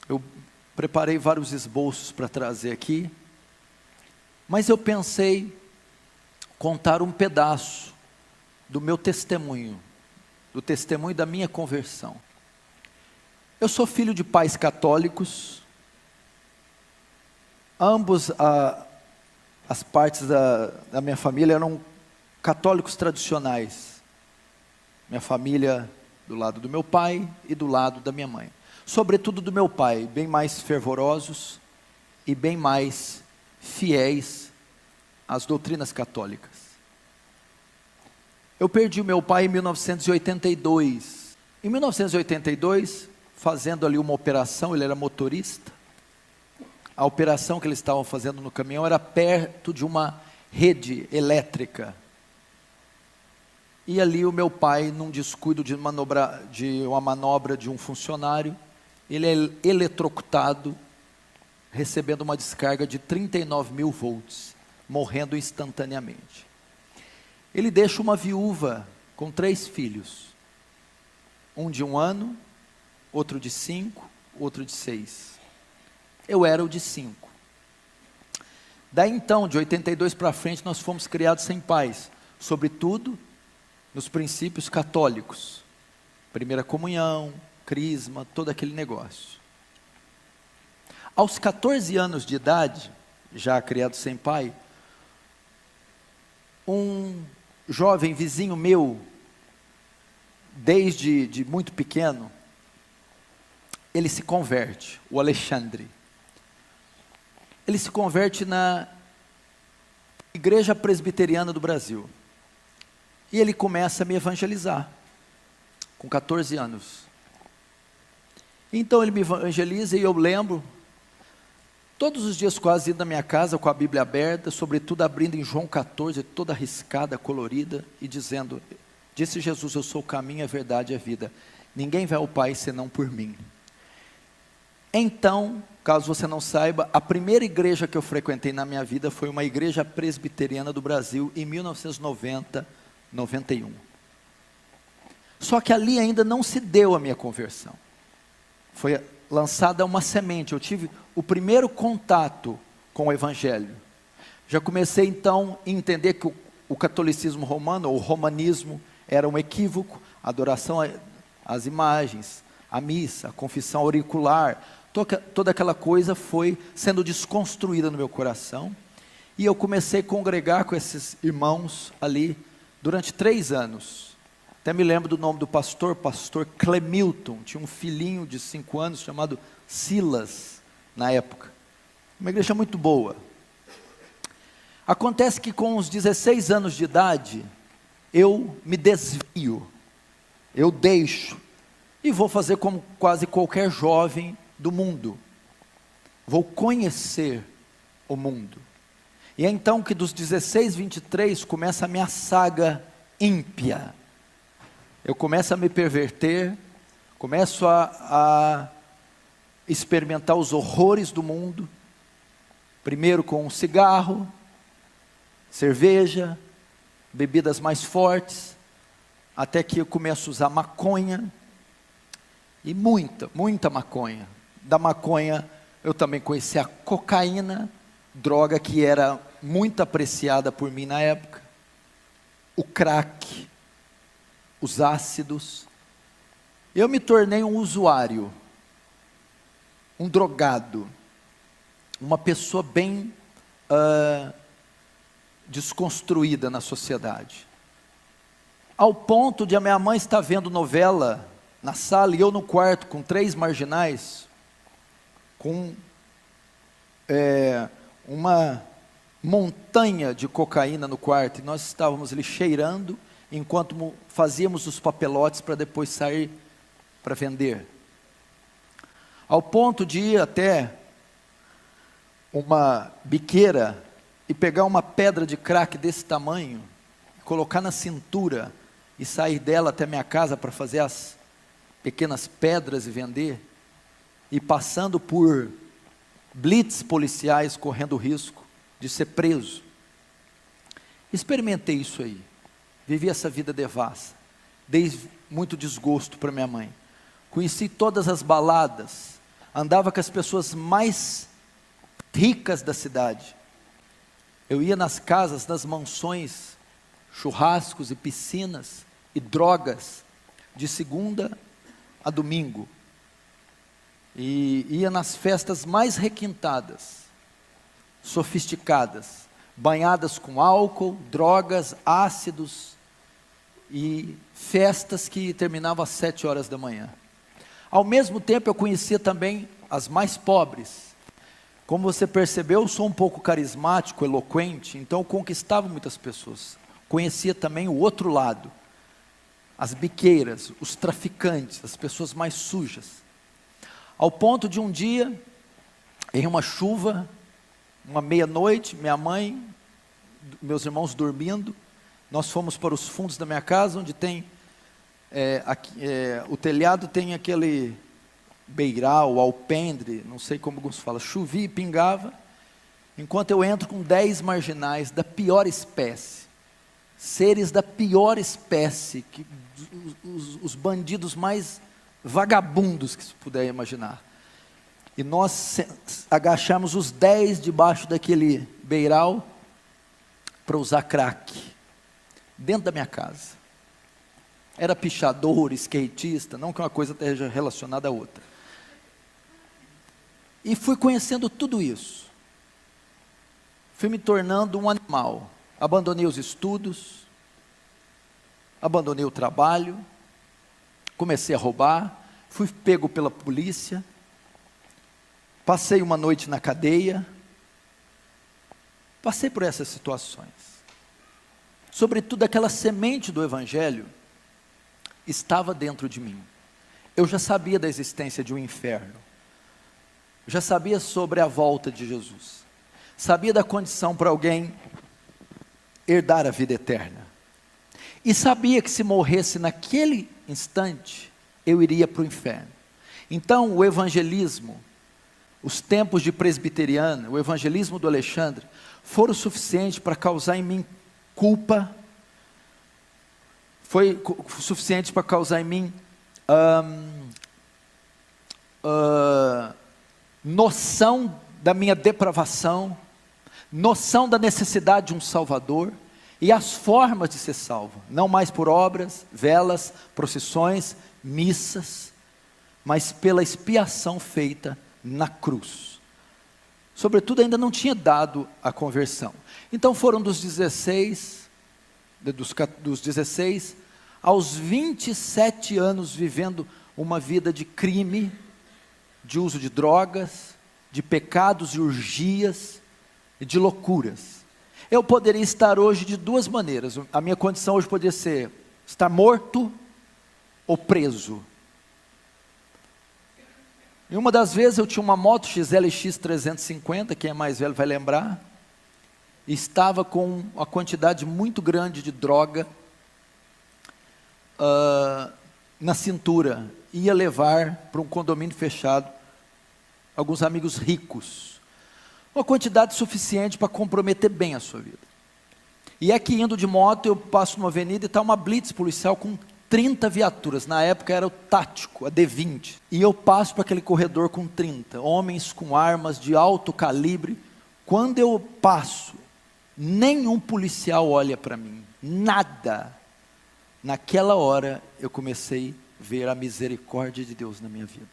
Eu preparei vários esboços para trazer aqui, mas eu pensei contar um pedaço do meu testemunho, do testemunho da minha conversão. Eu sou filho de pais católicos, ambos as partes da minha família eram católicos tradicionais. Minha família do lado do meu pai e do lado da minha mãe. Sobretudo do meu pai, bem mais fervorosos e bem mais fiéis às doutrinas católicas. Eu perdi o meu pai em 1982. Em 1982, fazendo ali uma operação, ele era motorista. A operação que eles estavam fazendo no caminhão era perto de uma rede elétrica. E ali o meu pai, num descuido de uma manobra de um funcionário, ele é eletrocutado, recebendo uma descarga de 39.000 volts, morrendo instantaneamente. Ele deixa uma viúva com 3 filhos, um de 1 ano, outro de 5, outro de 6. Eu era o de 5. Daí então, de 82 para frente, nós fomos criados sem pais, sobretudo nos princípios católicos, primeira comunhão, crisma, todo aquele negócio. Aos 14 anos de idade, já criado sem pai, um jovem vizinho meu, desde muito pequeno, ele se converte, o Alexandre. Ele se converte na Igreja Presbiteriana do Brasil. E ele começa a me evangelizar, com 14 anos. Então ele me evangeliza e eu lembro, todos os dias quase indo na minha casa com a Bíblia aberta, sobretudo abrindo em João 14, toda riscada, colorida, e dizendo, disse Jesus, eu sou o caminho, a verdade e a vida. Ninguém vai ao Pai senão por mim. Então, caso você não saiba, a primeira igreja que eu frequentei na minha vida foi uma igreja presbiteriana do Brasil, em 1990, 91. Só que ali ainda não se deu a minha conversão. Foi lançada uma semente, eu tive o primeiro contato com o Evangelho. Já comecei então a entender que o catolicismo romano, ou o romanismo, era um equívoco, a adoração às imagens, a missa, a confissão auricular, toda aquela coisa foi sendo desconstruída no meu coração, e eu comecei a congregar com esses irmãos ali, durante 3 anos, até me lembro do nome do pastor Clemilton, tinha um filhinho de 5 anos chamado Silas, na época, uma igreja muito boa. Acontece que com os 16 anos de idade, eu me desvio, eu deixo, e vou fazer como quase qualquer jovem do mundo, vou conhecer o mundo. E é então que dos 16, 23, começa a minha saga ímpia. Eu começo a me perverter, começo a experimentar os horrores do mundo, primeiro com um cigarro, cerveja, bebidas mais fortes, até que eu começo a usar maconha, e muita maconha. Da maconha eu também conheci a cocaína, droga que era muito apreciada por mim na época, o crack, os ácidos. Eu me tornei um usuário, um drogado, uma pessoa bem desconstruída na sociedade, ao ponto de a minha mãe estar vendo novela na sala e eu no quarto com 3 marginais, com uma montanha de cocaína no quarto, e nós estávamos ali cheirando, enquanto fazíamos os papelotes para depois sair para vender, ao ponto de ir até uma biqueira, e pegar uma pedra de crack desse tamanho, colocar na cintura, e sair dela até minha casa para fazer as pequenas pedras e vender, e passando por blitz policiais, correndo o risco de ser preso. Experimentei isso aí, vivi essa vida devassa, dei muito desgosto para minha mãe, conheci todas as baladas, andava com as pessoas mais ricas da cidade. Eu ia nas casas, nas mansões, churrascos e piscinas e drogas, de segunda a domingo. E ia nas festas mais requintadas, sofisticadas, banhadas com álcool, drogas, ácidos, e festas que terminavam às 7 horas da manhã. Ao mesmo tempo eu conhecia também as mais pobres. Como você percebeu, eu sou um pouco carismático, eloquente, então eu conquistava muitas pessoas. Conhecia também o outro lado, as biqueiras, os traficantes, as pessoas mais sujas. Ao ponto de um dia, em uma chuva, uma meia-noite, minha mãe, meus irmãos dormindo, nós fomos para os fundos da minha casa, onde tem, o telhado tem aquele beiral, alpendre, não sei como alguns falam, chovia e pingava, enquanto eu entro com 10 marginais da pior espécie, seres da pior espécie, os bandidos mais vagabundos que se puder imaginar. E nós agachamos os 10 debaixo daquele beiral para usar crack, dentro da minha casa. Era pichador, skatista, não que uma coisa esteja relacionada à outra. E fui conhecendo tudo isso. Fui me tornando um animal. Abandonei os estudos, abandonei o trabalho, comecei a roubar, fui pego pela polícia, passei uma noite na cadeia, passei por essas situações. Sobretudo aquela semente do Evangelho estava dentro de mim. Eu já sabia da existência de um inferno, já sabia sobre a volta de Jesus, sabia da condição para alguém herdar a vida eterna, e sabia que se morresse naquele instante, eu iria para o inferno. Então o evangelismo, os tempos de presbiteriana, o evangelismo do Alexandre, foram suficientes para causar em mim culpa, foi suficiente para causar em mim noção da minha depravação, noção da necessidade de um Salvador, e as formas de ser salvo, não mais por obras, velas, procissões, missas, mas pela expiação feita na cruz. Sobretudo ainda não tinha dado a conversão. Então foram dos 16 aos 27 anos vivendo uma vida de crime, de uso de drogas, de pecados e urgias, e de loucuras. Eu poderia estar hoje de duas maneiras. A minha condição hoje poderia ser estar morto ou preso. E uma das vezes eu tinha uma moto XLX 350, quem é mais velho vai lembrar, e estava com uma quantidade muito grande de droga na cintura. Ia levar para um condomínio fechado alguns amigos ricos, uma quantidade suficiente para comprometer bem a sua vida. E é que indo de moto eu passo numa avenida e está uma blitz policial com 30 viaturas, na época era o tático, a D20, e eu passo para aquele corredor com 30, homens com armas de alto calibre. Quando eu passo, nenhum policial olha para mim, nada. Naquela hora eu comecei a ver a misericórdia de Deus na minha vida,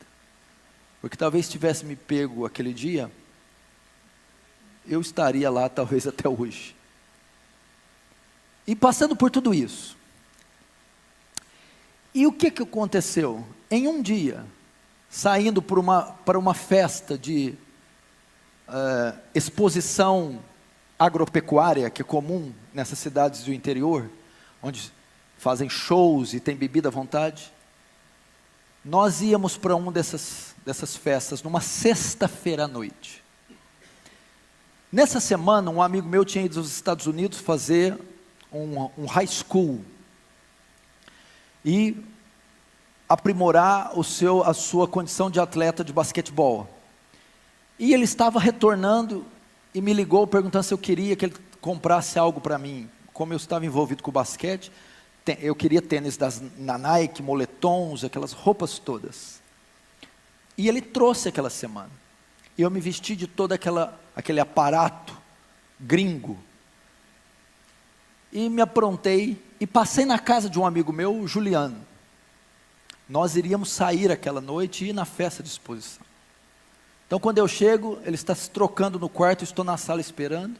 porque talvez tivesse me pego aquele dia, eu estaria lá talvez até hoje. E passando por tudo isso, e o que aconteceu? Em um dia, saindo para uma festa de exposição agropecuária, que é comum nessas cidades do interior, onde fazem shows e tem bebida à vontade, nós íamos para uma dessas festas, numa sexta-feira à noite. Nessa semana, um amigo meu tinha ido aos Estados Unidos fazer um high school, e aprimorar a sua condição de atleta de basquetebol. E ele estava retornando e me ligou perguntando se eu queria que ele comprasse algo para mim. Como eu estava envolvido com o basquete, eu queria tênis da Nike, moletons, aquelas roupas todas. E ele trouxe aquela semana. E eu me vesti de todo aquele aparato gringo. E me aprontei e passei na casa de um amigo meu, o Juliano. Nós iríamos sair aquela noite e ir na festa de exposição. Então quando eu chego, ele está se trocando no quarto, eu estou na sala esperando.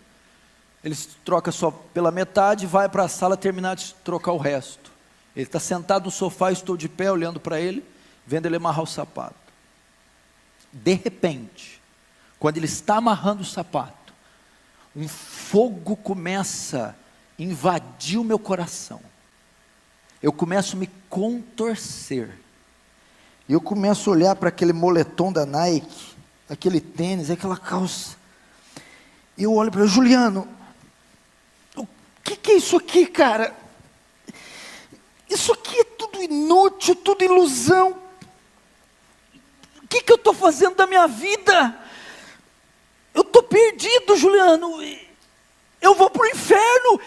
Ele se troca só pela metade, vai para a sala terminar de trocar o resto. Ele está sentado no sofá, eu estou de pé olhando para ele, vendo ele amarrar o sapato. De repente, quando ele está amarrando o sapato, um fogo começa a invadir o meu coração. Eu começo a me contorcer. Eu começo a olhar para aquele moletom da Nike, aquele tênis, aquela calça. E eu olho para ele: Juliano, o que é isso aqui, cara? Isso aqui é tudo inútil, tudo ilusão. O que eu estou fazendo da minha vida? Eu estou perdido, Juliano. Eu vou para o inferno.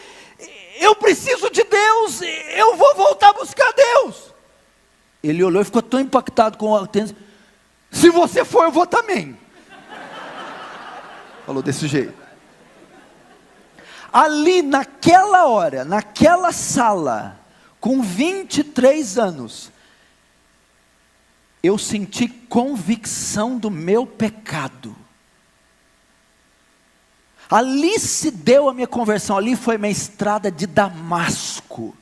Eu preciso de Deus. Eu vou voltar a buscar Deus. Ele olhou e ficou tão impactado com o tênis. Se você for, eu vou também. Falou desse jeito. Ali naquela hora, naquela sala, com 23 anos, eu senti convicção do meu pecado. Ali se deu a minha conversão, ali foi minha estrada de Damasco.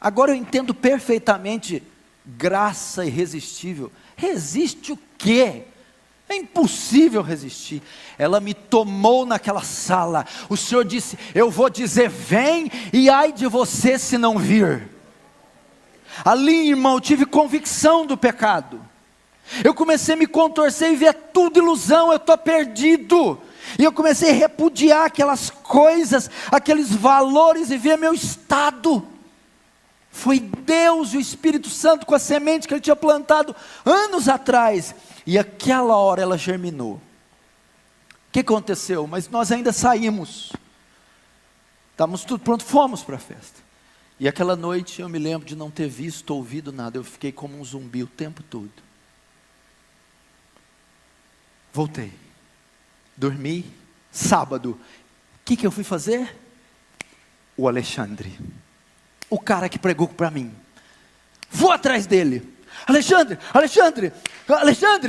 Agora eu entendo perfeitamente graça irresistível. Resiste o quê? É impossível resistir. Ela me tomou naquela sala. O Senhor disse: eu vou dizer vem, e ai de você se não vir. Ali, irmão, eu tive convicção do pecado. Eu comecei a me contorcer e ver tudo ilusão, eu estou perdido. E eu comecei a repudiar aquelas coisas, aqueles valores, e ver meu estado. Foi Deus e o Espírito Santo com a semente que Ele tinha plantado anos atrás. E aquela hora ela germinou. O que aconteceu? Mas nós ainda saímos. Estávamos tudo pronto, fomos para a festa. E aquela noite eu me lembro de não ter visto, ouvido nada. Eu fiquei como um zumbi o tempo todo. Voltei. Dormi. Sábado. O que eu fui fazer? O Alexandre. O cara que pregou para mim. Vou atrás dele. Alexandre,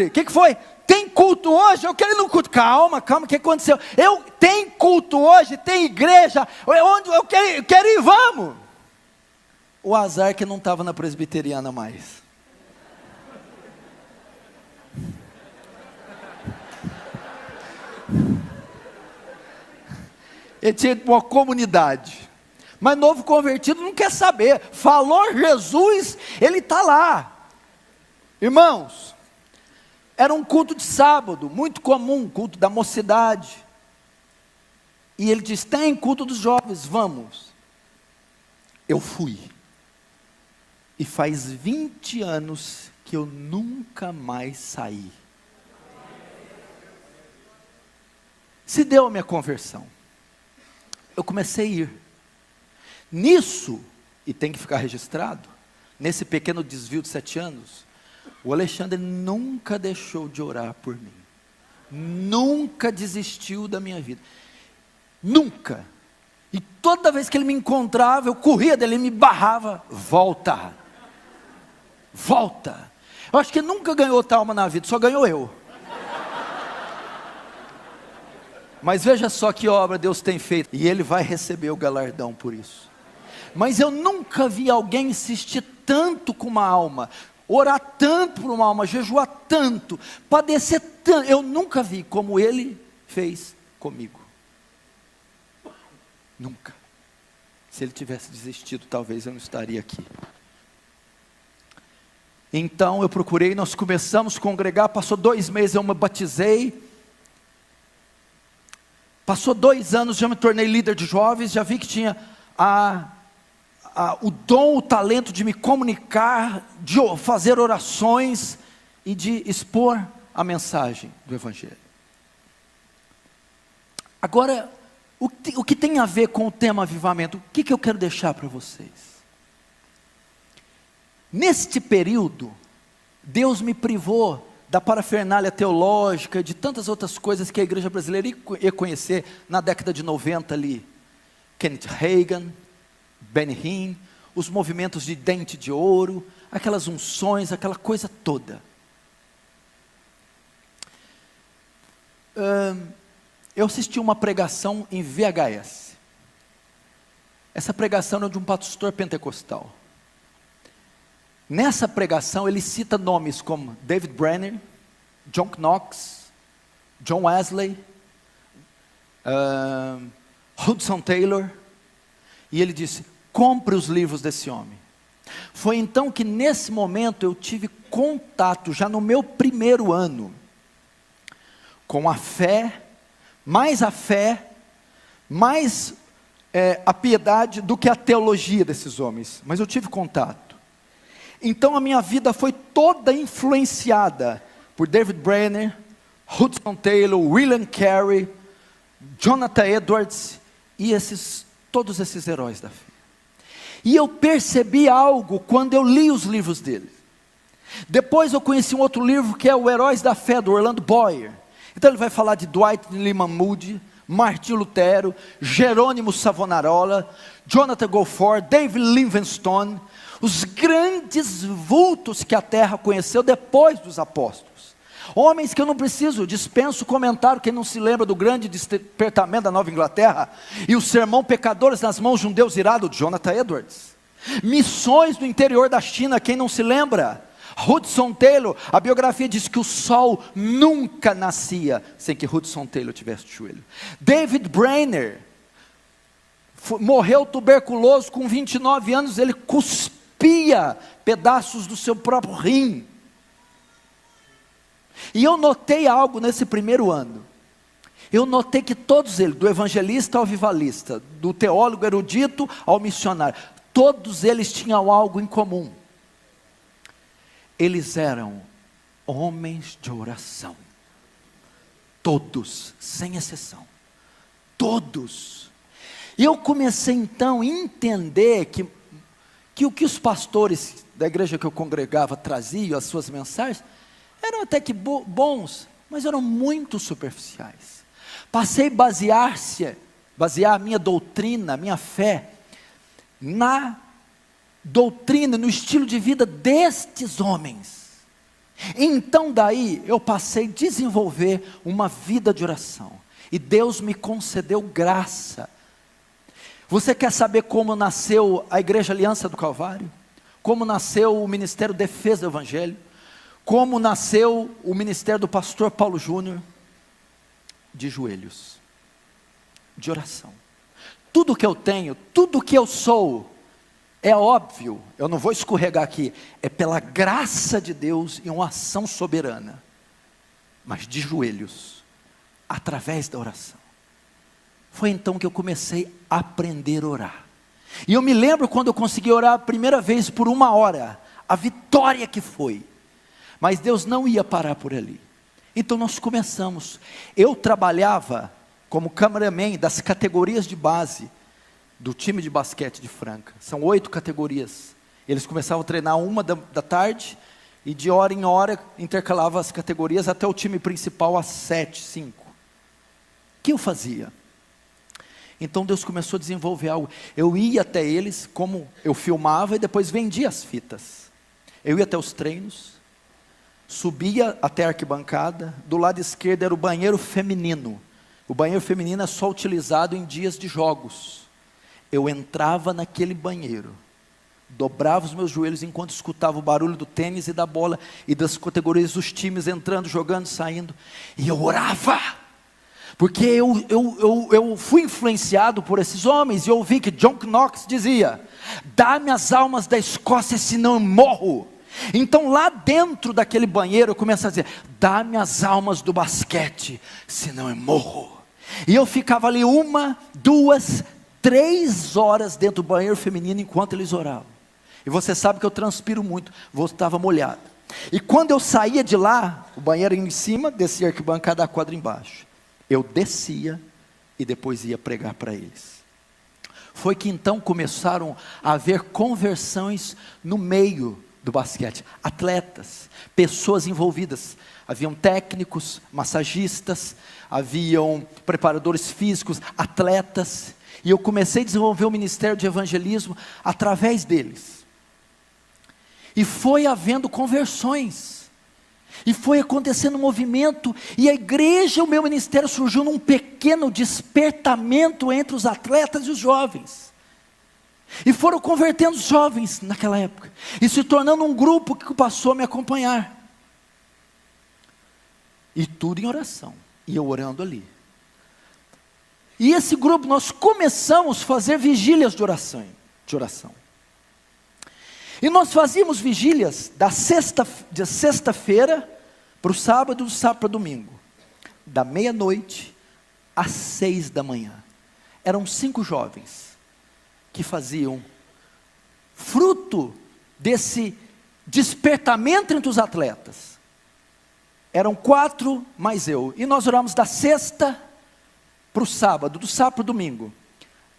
o que foi? Tem culto hoje? Eu quero ir no culto. Calma, o que aconteceu? Tem culto hoje, tem igreja. Onde eu quero ir, vamos. O azar que não estava na presbiteriana mais. Ele tinha uma comunidade. Mas novo convertido não quer saber. Falou Jesus, ele está lá. Irmãos, era um culto de sábado, muito comum, culto da mocidade. E ele diz: tem culto dos jovens, vamos. Eu fui. E faz 20 anos que eu nunca mais saí. Se deu a minha conversão. Eu comecei a ir. Nisso, e tem que ficar registrado, nesse pequeno desvio de 7 anos, o Alexandre nunca deixou de orar por mim. Nunca desistiu da minha vida. Nunca. E toda vez que ele me encontrava, eu corria dele, ele me barrava. Volta. Eu acho que ele nunca ganhou outra alma na vida, só ganhou eu. Mas veja só que obra Deus tem feito. E Ele vai receber o galardão por isso. Mas eu nunca vi alguém insistir tanto com uma alma, orar tanto por uma alma, jejuar tanto, padecer tanto. Eu nunca vi como Ele fez comigo. Nunca. Se Ele tivesse desistido, talvez eu não estaria aqui. Então eu procurei, nós começamos a congregar, passou 2 meses, eu me batizei. Passou 2 anos, já me tornei líder de jovens, já vi que tinha o dom, o talento de me comunicar, de fazer orações e de expor a mensagem do Evangelho. Agora, o que tem a ver com o tema avivamento? O que eu quero deixar para vocês? Neste período, Deus me privou da parafernália teológica, de tantas outras coisas que a igreja brasileira ia conhecer na década de 90 ali. Kenneth Hagin, Benny Hinn, os movimentos de dente de ouro, aquelas unções, aquela coisa toda. Eu assisti uma pregação em VHS. Essa pregação era de um pastor pentecostal. Nessa pregação ele cita nomes como David Brenner, John Knox, John Wesley, Hudson Taylor, e ele disse: compre os livros desse homem. Foi então que nesse momento eu tive contato, já no meu primeiro ano, com a fé, mais a piedade do que a teologia desses homens, mas eu tive contato. Então a minha vida foi toda influenciada por David Brenner, Hudson Taylor, William Carey, Jonathan Edwards e todos esses heróis da fé. E eu percebi algo quando eu li os livros dele. Depois eu conheci um outro livro que é o Heróis da Fé, do Orlando Boyer. Então ele vai falar de Dwight Lyman Moody, Martin Lutero, Jerônimo Savonarola, Jonathan Goforth, David Livingstone, os grandes vultos que a terra conheceu depois dos apóstolos. Homens que eu não dispenso comentário. Quem não se lembra do grande despertamento da Nova Inglaterra e o sermão Pecadores nas mãos de um Deus irado, de Jonathan Edwards. Missões do interior da China, quem não se lembra? Hudson Taylor. A biografia diz que o sol nunca nascia sem que Hudson Taylor tivesse de joelho. David Brenner morreu tuberculoso com 29 anos, ele cuspia pedaços do seu próprio rim. E eu notei algo nesse primeiro ano. Eu notei que todos eles, do evangelista ao avivalista, do teólogo erudito ao missionário, todos eles tinham algo em comum. Eles eram homens de oração. Todos, sem exceção. Todos. E eu comecei então a entender que o que os pastores da igreja que eu congregava traziam, as suas mensagens, eram até que bons, mas eram muito superficiais. Passei a basear a minha doutrina, a minha fé, na doutrina, no estilo de vida destes homens. Então daí eu passei a desenvolver uma vida de oração, e Deus me concedeu graça. Você quer saber como nasceu a Igreja Aliança do Calvário? Como nasceu o Ministério Defesa do Evangelho? Como nasceu o ministério do pastor Paulo Júnior? De joelhos, de oração. Tudo que eu tenho, tudo que eu sou, é óbvio, eu não vou escorregar aqui, é pela graça de Deus e uma ação soberana, mas de joelhos, através da oração. Foi então que eu comecei a aprender a orar. E eu me lembro quando eu consegui orar a primeira vez por 1 hora, a vitória que foi. Mas Deus não ia parar por ali. Então nós começamos. Eu trabalhava como cameraman das categorias de base do time de basquete de Franca. São 8 categorias. Eles começavam a treinar 1 da tarde e de hora em hora intercalava as categorias até o time principal às 7, 5. O que eu fazia? Então Deus começou a desenvolver algo. Eu ia até eles, como eu filmava e depois vendia as fitas. Eu ia até os treinos, subia até a arquibancada, do lado esquerdo era o banheiro feminino. O banheiro feminino é só utilizado em dias de jogos. Eu entrava naquele banheiro, dobrava os meus joelhos enquanto escutava o barulho do tênis e da bola, e das categorias dos times entrando, jogando, saindo, e eu orava, porque eu fui influenciado por esses homens, e eu ouvi que John Knox dizia: dá-me as almas da Escócia, senão eu morro. Então lá dentro daquele banheiro eu começo a dizer: dá-me as almas do basquete, senão eu morro. E eu ficava ali 1, 2, 3 horas dentro do banheiro feminino enquanto eles oravam. E você sabe que eu transpiro muito, estava molhado. E quando eu saía de lá, o banheiro em cima, descia a arquibancada, a quadra embaixo. Eu descia e depois ia pregar para eles. Foi que então começaram a haver conversões no meio do basquete, atletas, pessoas envolvidas. Haviam técnicos, massagistas, haviam preparadores físicos, atletas, e eu comecei a desenvolver o ministério de evangelismo através deles. E foi havendo conversões, e foi acontecendo um movimento, e a igreja, o meu ministério surgiu num pequeno despertamento entre os atletas e os jovens. E foram convertendo os jovens naquela época, e se tornando um grupo que passou a me acompanhar. E tudo em oração, e eu orando ali. E esse grupo, nós começamos a fazer vigílias de oração. E nós fazíamos vigílias de sexta-feira para o sábado, do sábado para o domingo, da meia-noite às 6 da manhã. Eram 5 jovens que faziam, fruto desse despertamento entre os atletas. Eram 4 mais eu, e nós oramos da sexta para o sábado, do sábado para o domingo,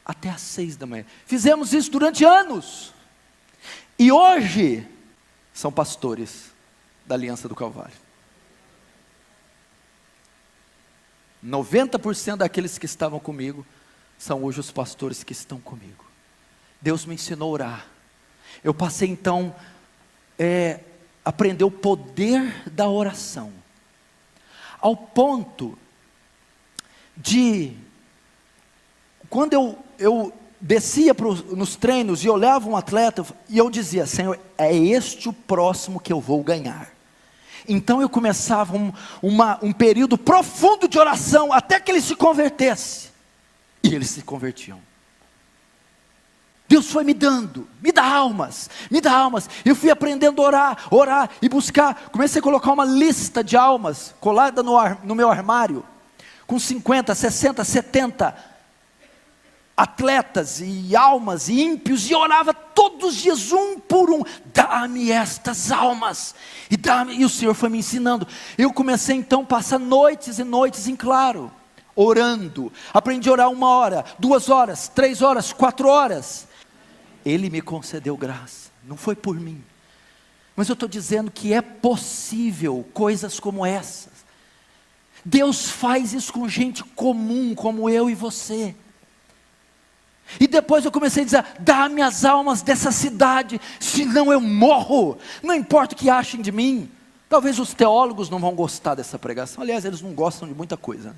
até às 6 da manhã. Fizemos isso durante anos. E hoje, são pastores da Aliança do Calvário. 90% daqueles que estavam comigo, são hoje os pastores que estão comigo. Deus me ensinou a orar. Eu passei então, aprender o poder da oração. Ao ponto de, quando eu descia nos treinos e olhava um atleta, e eu dizia: Senhor, é este o próximo que eu vou ganhar. Então eu começava um período profundo de oração, até que ele se convertesse, e eles se convertiam. Deus foi me dá almas, eu fui aprendendo a orar e buscar, comecei a colocar uma lista de almas, colada no meu armário, com 50, 60, 70 atletas e almas e ímpios, e orava todos os dias, um por um: dá-me estas almas, e o Senhor foi me ensinando. Eu comecei então a passar noites e noites em claro, orando. Aprendi a orar 1 hora, 2 horas, 3 horas, 4 horas. Ele me concedeu graça, não foi por mim, mas eu estou dizendo que é possível coisas como essas. Deus faz isso com gente comum, como eu e você. E depois eu comecei a dizer: dá-me as almas dessa cidade, senão eu morro, não importa o que achem de mim. Talvez os teólogos não vão gostar dessa pregação, aliás, eles não gostam de muita coisa, né?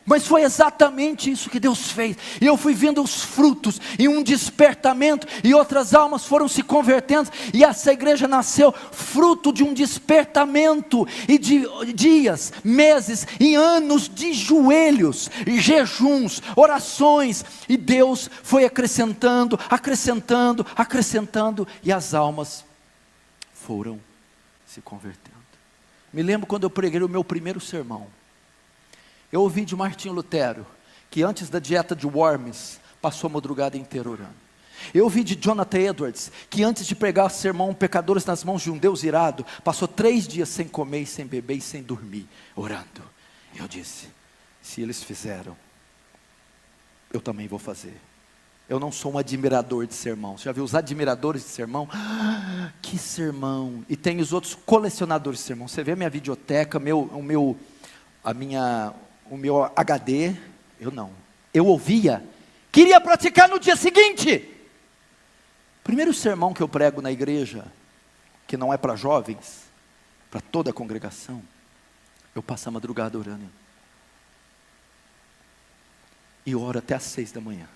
Mas foi exatamente isso que Deus fez, e eu fui vendo os frutos, e um despertamento, e outras almas foram se convertendo, e essa igreja nasceu fruto de um despertamento, e de dias, meses, e anos de joelhos, e jejuns, orações, e Deus foi acrescentando, e as almas foram se convertendo. Me lembro quando eu preguei o meu primeiro sermão. Eu ouvi de Martinho Lutero, que antes da dieta de Worms, passou a madrugada inteira orando. Eu ouvi de Jonathan Edwards, que antes de pregar o sermão Pecadores nas mãos de um Deus irado, passou 3 dias sem comer, e sem beber e sem dormir, orando. Eu disse: se eles fizeram, eu também vou fazer. Eu não sou um admirador de sermão. Você já viu os admiradores de sermão? Que sermão! E tem os outros colecionadores de sermão. Você vê a minha videoteca, o meu HD, eu não. Eu ouvia, queria praticar no dia seguinte. Primeiro sermão que eu prego na igreja, que não é para jovens, para toda a congregação, eu passo a madrugada orando. E oro até às 6 da manhã.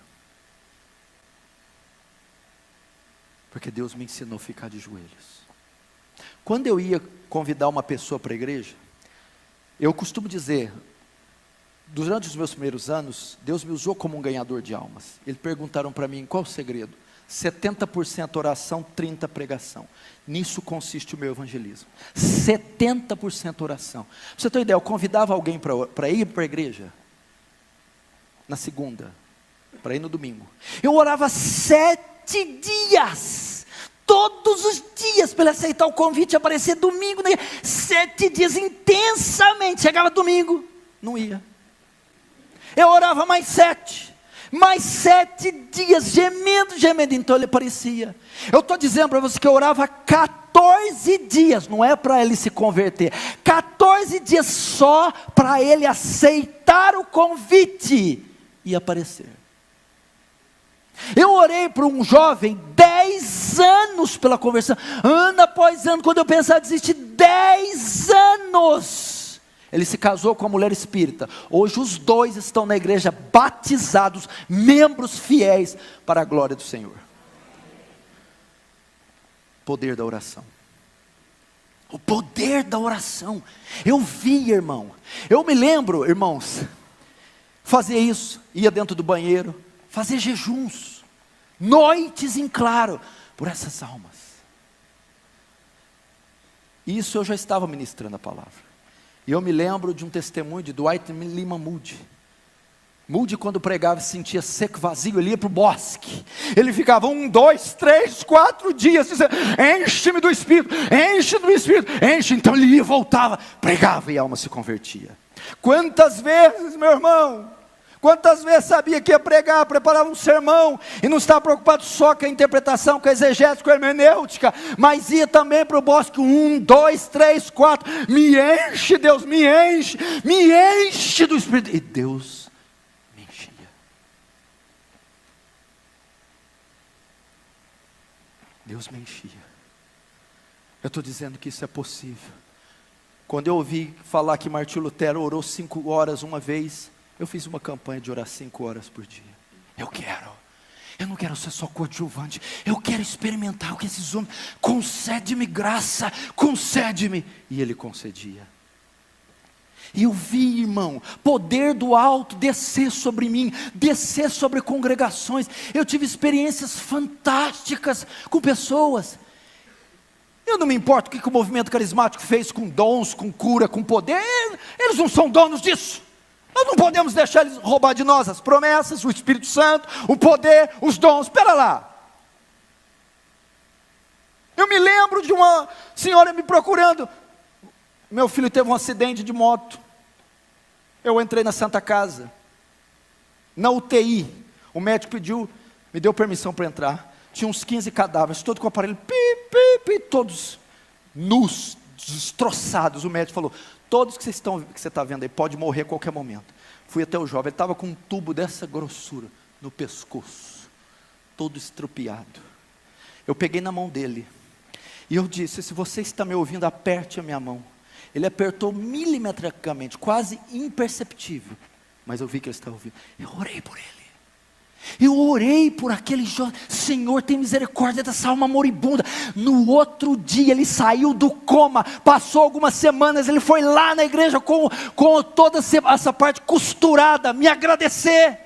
Porque Deus me ensinou a ficar de joelhos. Quando eu ia convidar uma pessoa para a igreja, eu costumo dizer, durante os meus primeiros anos, Deus me usou como um ganhador de almas. Eles perguntaram para mim: qual o segredo? 70% oração, 30% pregação. Nisso consiste o meu evangelismo. 70% oração. Pra você ter uma ideia, eu convidava alguém para ir para a igreja na segunda, para ir no domingo. Eu orava 7 dias, todos os dias, para ele aceitar o convite e aparecer domingo, né? 7 dias intensamente. Chegava domingo, não ia. Eu orava mais 7 dias, gemendo, então ele aparecia. Eu estou dizendo para você que eu orava 14 14 dias, não é para ele se converter, 14 dias só para ele aceitar o convite e aparecer. Eu orei para um jovem 10 anos pela conversão, ano após ano, quando eu pensava em desistir, 10 anos. Ele se casou com a mulher espírita. Hoje os dois estão na igreja batizados, membros fiéis para a glória do Senhor. Poder da oração. O poder da oração. Eu vi, irmão. Eu me lembro, irmãos, fazia isso, ia dentro do banheiro, fazer jejuns, noites em claro, por essas almas. Isso eu já estava ministrando a palavra. E eu me lembro de um testemunho de Dwight Lima Moody. Moody, quando pregava, se sentia seco, vazio, ele ia para o bosque. Ele ficava 1, 2, 3, 4 dias, dizendo, enche-me do Espírito, enche do Espírito, enche. Então ele ia, voltava, pregava e a alma se convertia. Quantas vezes, meu irmão, quantas vezes sabia que ia pregar, preparava um sermão, e não estava preocupado só com a interpretação, com a exegese, com a hermenêutica, mas ia também para o bosque, 1, 2, 3, 4, me enche Deus, me enche do Espírito, e Deus me enchia. Deus me enchia. Eu estou dizendo que isso é possível. Quando eu ouvi falar que Martinho Lutero orou 5 horas uma vez, eu fiz uma campanha de orar 5 horas por dia. Eu não quero ser só coadjuvante, eu quero experimentar o que esses homens, concede-me graça, concede-me, e ele concedia. E eu vi, irmão, poder do alto descer sobre mim, descer sobre congregações. Eu tive experiências fantásticas com pessoas. Eu não me importo o que o movimento carismático fez com dons, com cura, com poder. Eles não são donos disso. Nós não podemos deixar eles roubar de nós as promessas, o Espírito Santo, o poder, os dons. Espera lá. Eu me lembro de uma senhora me procurando. Meu filho teve um acidente de moto. Eu entrei na Santa Casa. Na UTI. O médico me deu permissão para entrar. Tinha uns 15 cadáveres, todos com o aparelho, todos nus, destroçados. O médico falou, todos que você está vendo aí, pode morrer a qualquer momento. Fui até o jovem, ele estava com um tubo dessa grossura no pescoço, todo estrupiado. Eu peguei na mão dele, e eu disse, se você está me ouvindo, aperte a minha mão. Ele apertou milimetricamente, quase imperceptível, mas eu vi que ele estava ouvindo. Eu orei por ele. Eu orei por aquele jovem, Senhor, tem misericórdia dessa alma moribunda. No outro dia ele saiu do coma, passou algumas semanas, ele foi lá na igreja com toda essa parte costurada, me agradecer,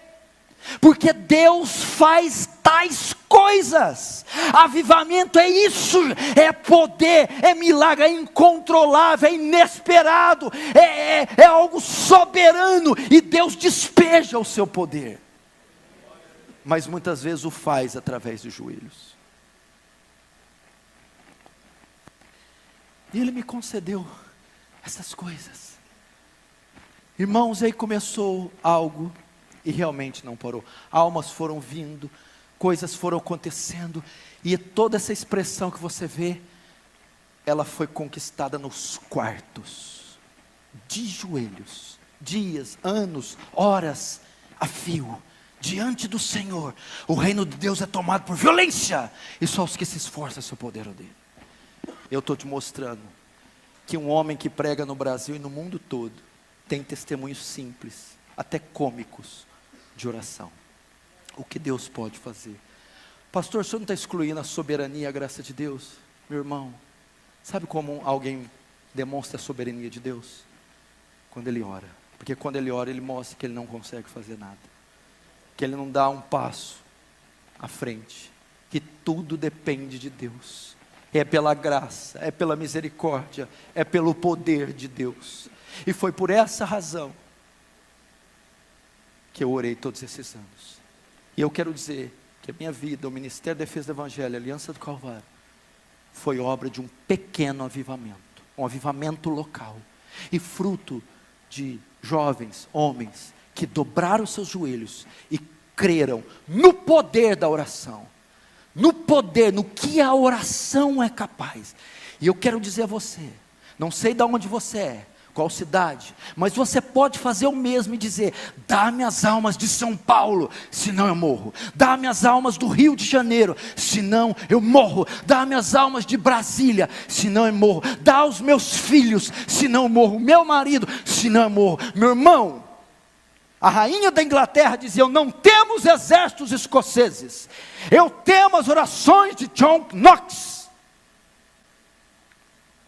porque Deus faz tais coisas. Avivamento é isso, é poder, é milagre, é incontrolável, é inesperado, é algo soberano, e Deus despeja o seu poder. Mas muitas vezes o faz através dos joelhos. E Ele me concedeu essas coisas. Irmãos, aí começou algo e realmente não parou. Almas foram vindo, coisas foram acontecendo, e toda essa expressão que você vê, ela foi conquistada nos quartos, de joelhos, dias, anos, horas, a fio. Diante do Senhor, o reino de Deus é tomado por violência, e só os que se esforçam se apoderam dele. Eu estou te mostrando que um homem que prega no Brasil e no mundo todo tem testemunhos simples, até cômicos, de oração. O que Deus pode fazer? Pastor, o senhor não está excluindo a soberania e a graça de Deus? Meu irmão, sabe como alguém demonstra a soberania de Deus? Quando ele ora. Porque quando ele ora, ele mostra que ele não consegue fazer nada, que ele não dá um passo à frente, que tudo depende de Deus. É pela graça, é pela misericórdia, é pelo poder de Deus. E foi por essa razão que eu orei todos esses anos. E eu quero dizer que a minha vida, o Ministério da Defesa do Evangelho, a Aliança do Calvário, foi obra de um pequeno avivamento, um avivamento local, e fruto de jovens, homens, que dobraram seus joelhos e creram no poder da oração, no poder, no que a oração é capaz. E eu quero dizer a você, não sei de onde você é, qual cidade, mas você pode fazer o mesmo e dizer: dá-me as almas de São Paulo, senão eu morro. Dá-me as almas do Rio de Janeiro, senão eu morro. Dá-me as almas de Brasília, senão eu morro. Dá aos meus filhos, senão eu morro. Meu marido, senão eu morro. Meu irmão, a rainha da Inglaterra dizia: não temos exércitos escoceses, eu temo as orações de John Knox.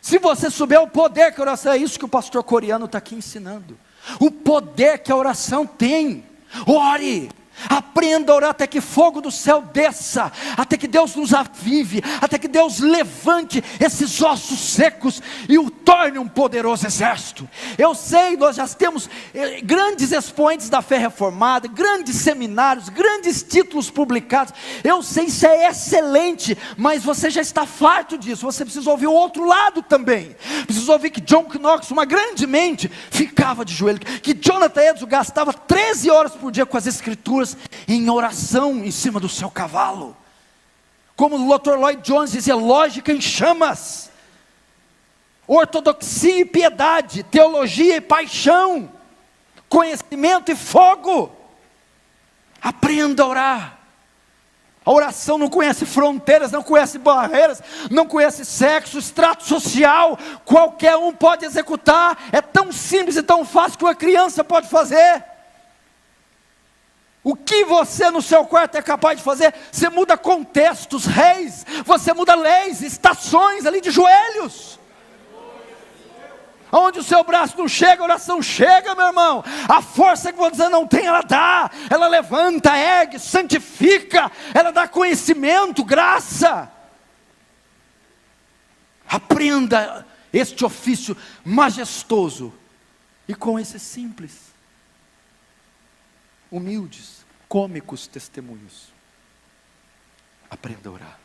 Se você souber o poder que a oração, é isso que o pastor coreano está aqui ensinando, o poder que a oração tem. Ore, aprenda a orar até que fogo do céu desça, até que Deus nos avive, até que Deus levante esses ossos secos e o torne um poderoso exército. Eu sei, nós já temos grandes expoentes da fé reformada, grandes seminários, grandes títulos publicados. Eu sei, isso é excelente, mas você já está farto disso. Você precisa ouvir o outro lado também. Precisa ouvir que John Knox, uma grande mente, ficava de joelho, que Jonathan Edwards gastava 13 horas por dia com as escrituras, em oração em cima do seu cavalo. Como o Dr. Lloyd Jones dizia: lógica em chamas, ortodoxia e piedade, teologia e paixão, conhecimento e fogo. Aprenda a orar. A oração não conhece fronteiras, não conhece barreiras, não conhece sexo, extrato social. Qualquer um pode executar. É tão simples e tão fácil que uma criança pode fazer. O que você no seu quarto é capaz de fazer? Você muda contextos, reis, você muda leis, estações ali de joelhos. Onde o seu braço não chega, a oração chega, meu irmão. A força que você não tem, ela dá. Ela levanta, ergue, santifica. Ela dá conhecimento, graça. Aprenda este ofício majestoso. E com esse simples, humildes, cômicos testemunhos, aprenda a orar.